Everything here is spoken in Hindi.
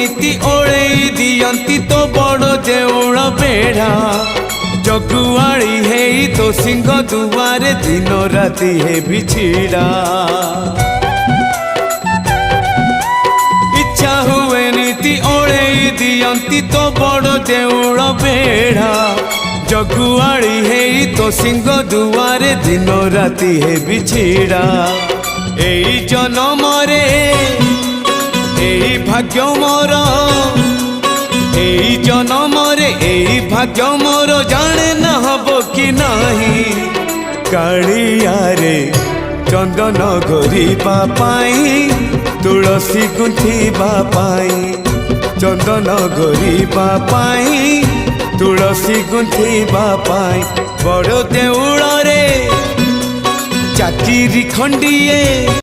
नीति ओळेई दियंती तो बड़ देउळ बेढ़ा जगुआड़ी है तो सिंह दुआरे दिन राति है बिछिड़ा इच्छा हुए नीति ओळेई दियंती तो बड़ देउळ बेढ़ा जगुआड़ी है तो सिंह दुआरे दिन राति है बिछिड़ा एई जन्म रे एई भाग्य मोर एई जन्म रे एई भाग्य मोर जाने न हबो कि नाही कालिया रे चंदन घोरिबा पाई तुलसी गुंथिबा पाई चंदन घोरिबा पाई तुलसी गुंथिबा पाई बड़ देउळ रे चाकिरी खंडिए।